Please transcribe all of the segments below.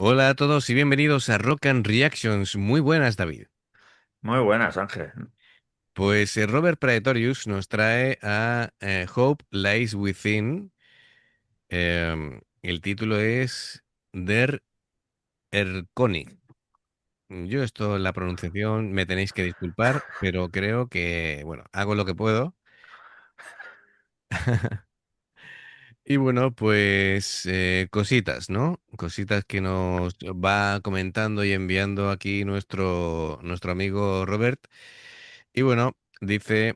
Hola a todos y bienvenidos a Rock and Reactions. Muy buenas, David. Muy buenas, Ángel. Pues Robert Praetorius nos trae a Hope Lies Within. El título es Der Erlkönig. Yo esto, la pronunciación, me tenéis que disculpar, pero creo que, bueno, hago lo que puedo. Y bueno, pues cositas, ¿no? Cositas que nos va comentando y enviando aquí nuestro amigo Robert. Y bueno, dice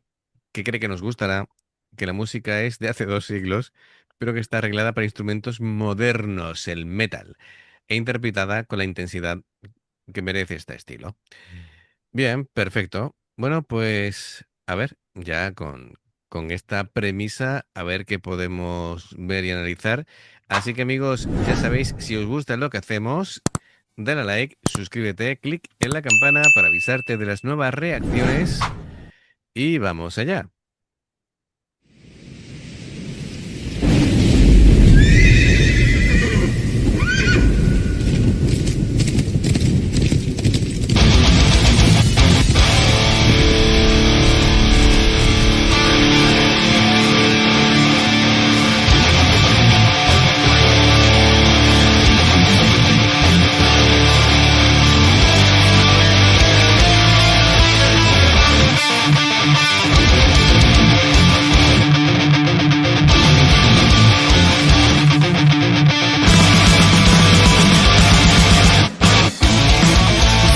que cree que nos gustará, que la música es de hace 2 siglos, pero que está arreglada para instrumentos modernos, el metal, e interpretada con la intensidad que merece este estilo. Bien, perfecto. Bueno, pues a ver, ya con esta premisa, a ver qué podemos ver y analizar. Así que amigos, ya sabéis, si os gusta lo que hacemos, dale a like, suscríbete, clic en la campana para avisarte de las nuevas reacciones y vamos allá.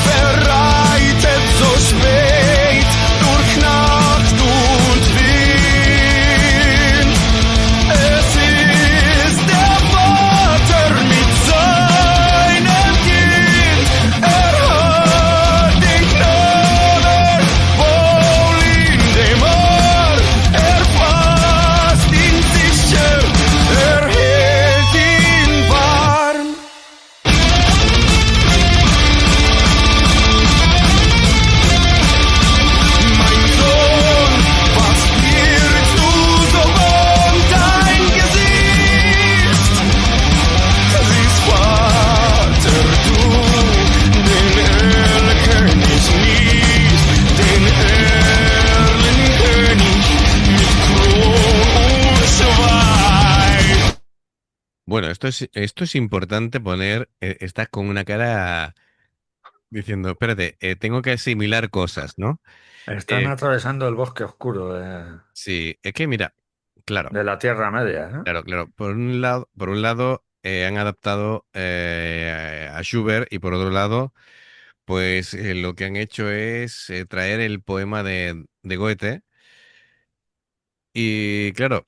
Verreitet so spät durch Nacht und Wind. Es ist der Vater mit seinem Kind. Er hat den Knaben wohl in dem Arm. Er fasst ihn sicher, er hält ihn warm. Mein Sohn, was wirst du so um dein Gesicht? Sieh's, Vater, du, den Erlkönig nicht, den Erlenkönig mit Kron und Schweif. Bueno, esto es importante poner, estás con una cara diciendo, espérate, tengo que asimilar cosas, ¿no? Están Eh, atravesando el bosque oscuro sí, es que mira, claro. de la Tierra Media, ¿no? Claro, claro. Por un lado, han adaptado a Schubert y por otro lado, pues lo que han hecho es traer el poema de Goethe. Y claro,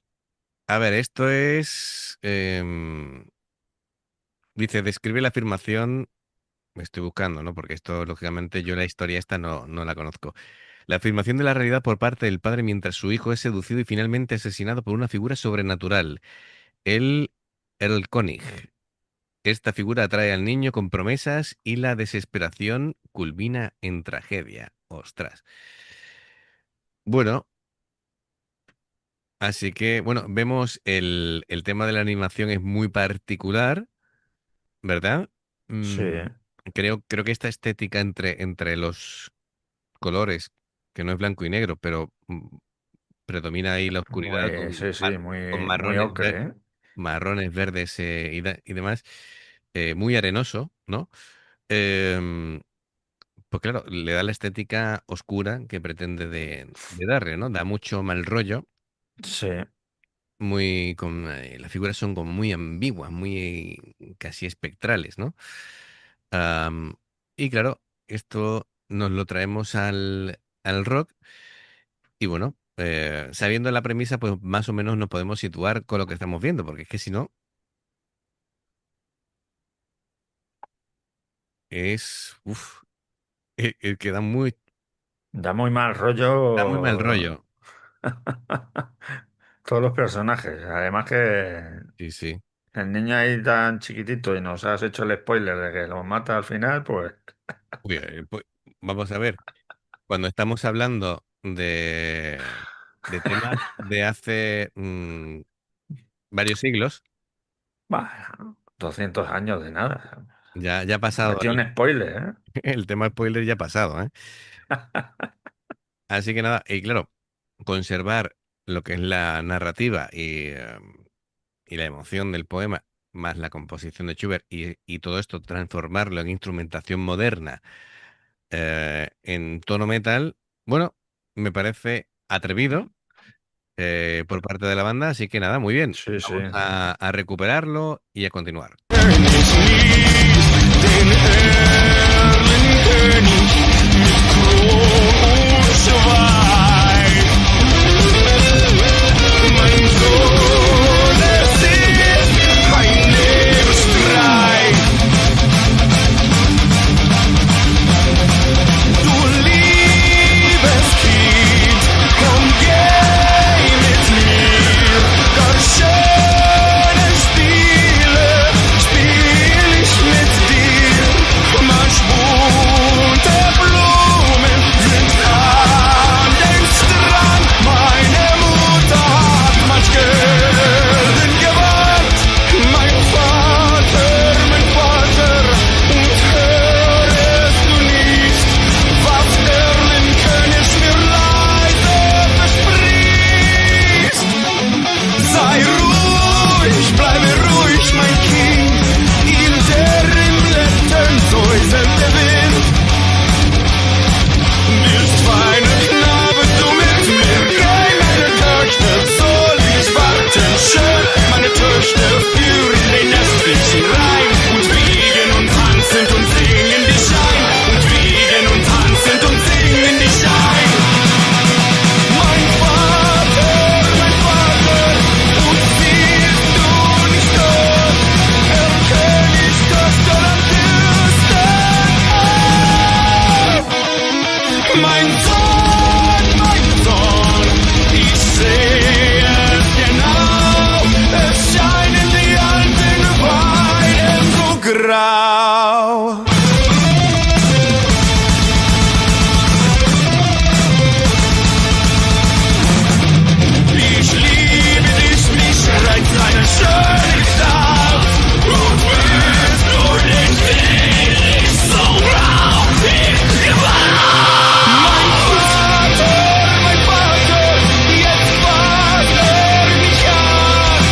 a ver, esto es, dice, describe la afirmación, me estoy buscando, ¿no? Porque esto, lógicamente, yo la historia esta no la conozco. La afirmación de la realidad por parte del padre mientras su hijo es seducido y finalmente asesinado por una figura sobrenatural, el Erlkönig. Esta figura atrae al niño con promesas y la desesperación culmina en tragedia. Ostras. Bueno, así que, bueno, vemos el tema de la animación es muy particular, ¿verdad? Sí, Mm, creo que esta estética entre los colores, que no es blanco y negro, pero predomina ahí la oscuridad muy, sí, sí, con muy ocre, ¿eh? marrones, verdes y demás, muy arenoso, ¿no? Em, Pues claro, le da la estética oscura que pretende de darle, ¿no? Da mucho mal rollo, Sí, las figuras son como muy ambiguas, muy casi espectrales, ¿no? Am, y claro, esto nos lo traemos al rock y bueno, sabiendo la premisa, pues más o menos nos podemos situar con lo que estamos viendo, porque es que si no, uf, que da muy mal rollo rollo. todos los personajes. Además que Sí, sí. el niño ahí tan chiquitito y nos has hecho el spoiler de que lo mata al final, pues Uy, pues, vamos a ver. Cuando estamos hablando de temas de hace varios siglos, bueno, 200 años de nada. Ya ha Me pasado, metí un spoiler, ¿eh? el tema spoiler ya ha pasado, ¿eh? Así que nada, y claro, conservar lo que es la narrativa y la emoción del poema, más la composición de Schubert y todo esto, transformarlo en instrumentación moderna en tono metal, bueno, me parece atrevido por parte de la banda, así que nada, muy bien. Sí, sí. Vamos a recuperarlo y a continuar. Mein Sohn, es ist ein Lebensstreich. Du liebes Kind, komm, geh mit mir. Ganz schöne Spiele spiel ich mit dir. Manch bunte Blumen sind an dem Strand. Meine Mutter hat manch Gölden gewandt. Mein Vater, und hörest du nicht, was Erlenkönig mir leise verspricht? Sei ruhig, bleibe ruhig, mein Kind, in deren Blättern säuselt der Wind. Bist feiner Knabe, du mit mir, geh, meine Töchter, soll ich warten, schön, meine Töchter führen den Nestlichen rein und wiegen und tanzend und singen dich ein und wiegen und tanzend und singen dich ein. Mein Vater, und siehst du nicht dort, König Tochter am Küsten? Mein Sohn, ich sehe es genau, es scheinen die alten Weiden so grau. Ich liebe dich, mich reizt deine Schönheit. Und willst du nicht wirklich so traurig mein Vater, jetzt fasst mich an.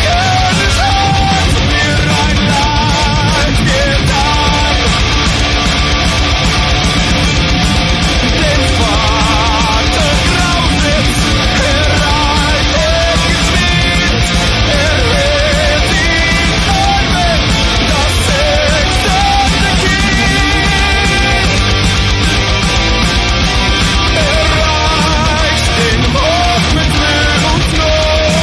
König hat mir ein Leid getan. Den Vater grausitz, reitet geschwind, hört ihn träumen, das sechste Kind. Erreicht den Hof mit Mühe und Not.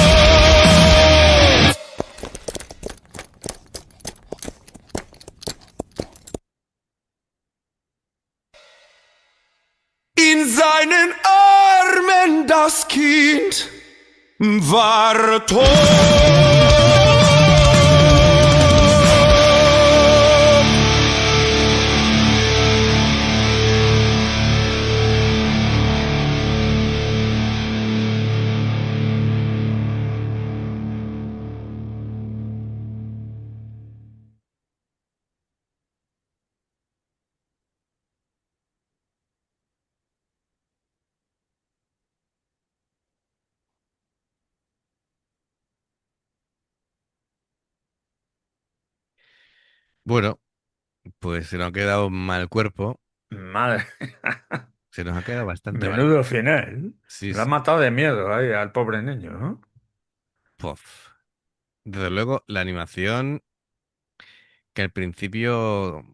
In seinen Armen das Kind war tot. Bueno, pues se nos ha quedado mal cuerpo, Madre, se nos ha quedado bastante mal. menudo final. Sí, Lo han sí. matado de miedo ahí al pobre niño, ¿no? Puf. Desde luego, la animación, que al principio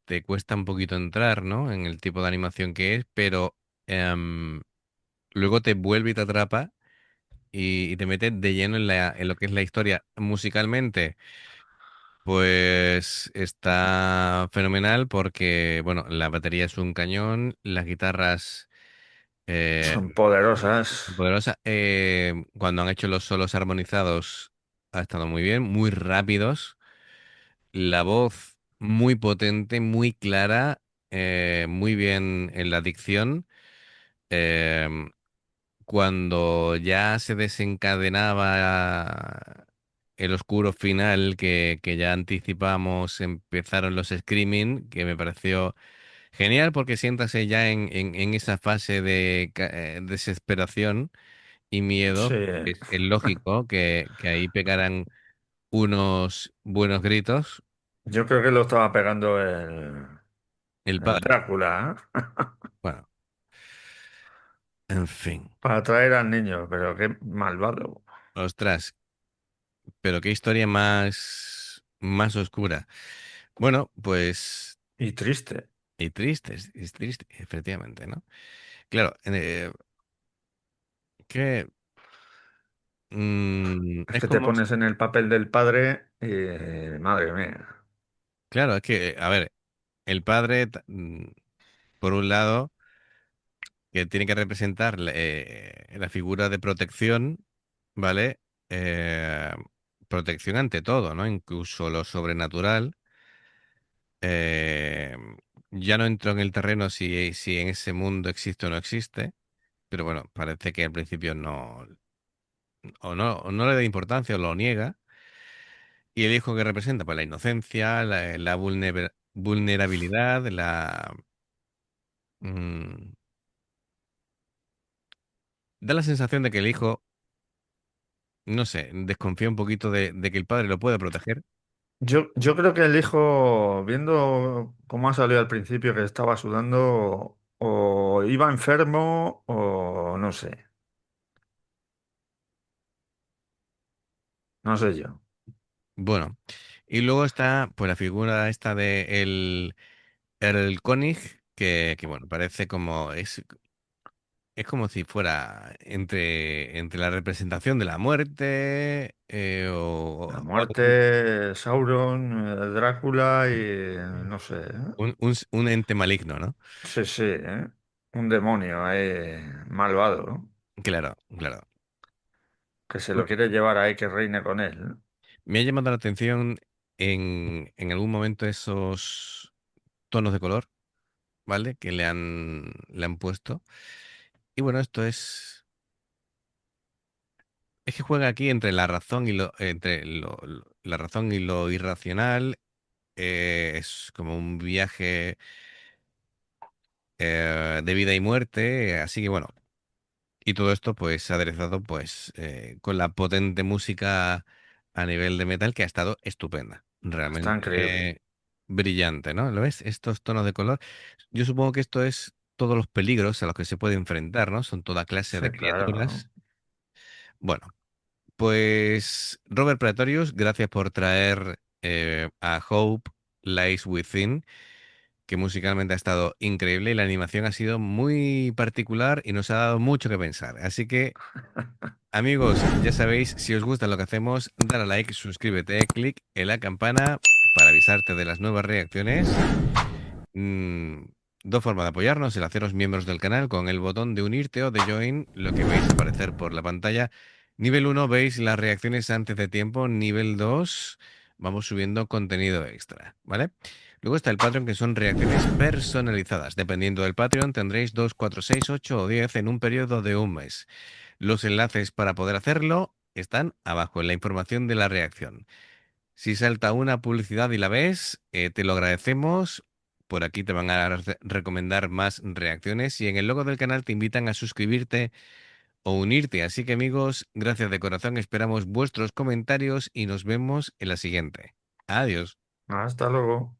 te cuesta un poquito entrar, ¿no? En el tipo de animación que es, pero luego te vuelve y te atrapa y te mete de lleno en lo que es la historia. Musicalmente, pues está fenomenal porque, bueno, la batería es un cañón, las guitarras eh, Son poderosas. poderosas. Cuando han hecho los solos armonizados, ha estado muy bien, muy rápidos. La voz muy potente, muy clara, muy bien en la dicción. Em, Cuando ya se desencadenaba el oscuro final que ya anticipamos, empezaron los screaming, que me pareció genial porque siéntase ya en esa fase de desesperación y miedo. Sí, Es lógico que ahí pegaran unos buenos gritos. yo creo que lo estaba pegando El el padre, Drácula, ¿eh? bueno, en fin, Para atraer al niño, pero qué malvado. ostras, pero qué historia más oscura. Bueno, pues, Y triste. y triste, es triste, efectivamente, ¿no? Claro, que Es es que te como, pones en el papel del padre y madre mía. claro, es que, a ver, el padre, por un lado, que tiene que representar la figura de protección, ¿vale? Eh, Protección ante todo, ¿no? Incluso lo sobrenatural. Eh, ya no entro en el terreno si en ese mundo existe o no existe, pero bueno, parece que al principio no, o no le da importancia o lo niega. Y el hijo que representa, pues la inocencia, la vulnerabilidad, mm, da la sensación de que el hijo, no sé, desconfía un poquito de que el padre lo puede proteger. Yo creo que el hijo, viendo cómo ha salido al principio, que estaba sudando, o iba enfermo o no sé, no sé yo. Bueno, y luego está pues la figura esta de el König, que bueno, parece como es como si fuera entre la representación de la muerte La o algún- muerte, Sauron, Drácula y no sé, ¿eh? un ente maligno, ¿no? Sí, sí, ¿eh? Un demonio ahí malvado, ¿no? Claro, claro. Que se lo Bueno, quiere llevar ahí que reine con él, ¿eh? me ha llamado la atención en algún momento esos tonos de color, ¿vale? Que le han puesto. Y bueno, esto es que juega aquí entre la razón y la razón y lo irracional. Es como un viaje de vida y muerte. Así que bueno, y todo esto pues aderezado pues con la potente música a nivel de metal que ha estado estupenda. Está increíble. Realmente brillante, ¿no? ¿Lo ves? Estos tonos de color. Yo supongo que esto es todos los peligros a los que se puede enfrentar, ¿no? Son toda clase de Sí, claro. criaturas. Bueno, pues Robert Pretorius, gracias por traer a Hope Lies Within, que musicalmente ha estado increíble y la animación ha sido muy particular y nos ha dado mucho que pensar. Así que, amigos, ya sabéis, si os gusta lo que hacemos, dale a like, suscríbete, clic en la campana para avisarte de las nuevas reacciones. Mm, Dos formas de apoyarnos, el haceros miembros del canal con el botón de unirte o de join, lo que veis aparecer por la pantalla. Nivel uno veis las reacciones antes de tiempo. Nivel 2 vamos subiendo contenido extra, ¿vale? Luego está el Patreon, que son reacciones personalizadas. Dependiendo del Patreon, tendréis 2 4 6 8 o 10 en un periodo de un mes. Los enlaces para poder hacerlo están abajo en la información de la reacción. Si salta una publicidad y la ves, te lo agradecemos. Por aquí te van a recomendar más reacciones y en el logo del canal te invitan a suscribirte o unirte. Así que amigos, gracias de corazón, esperamos vuestros comentarios y nos vemos en la siguiente. Adiós. Hasta luego.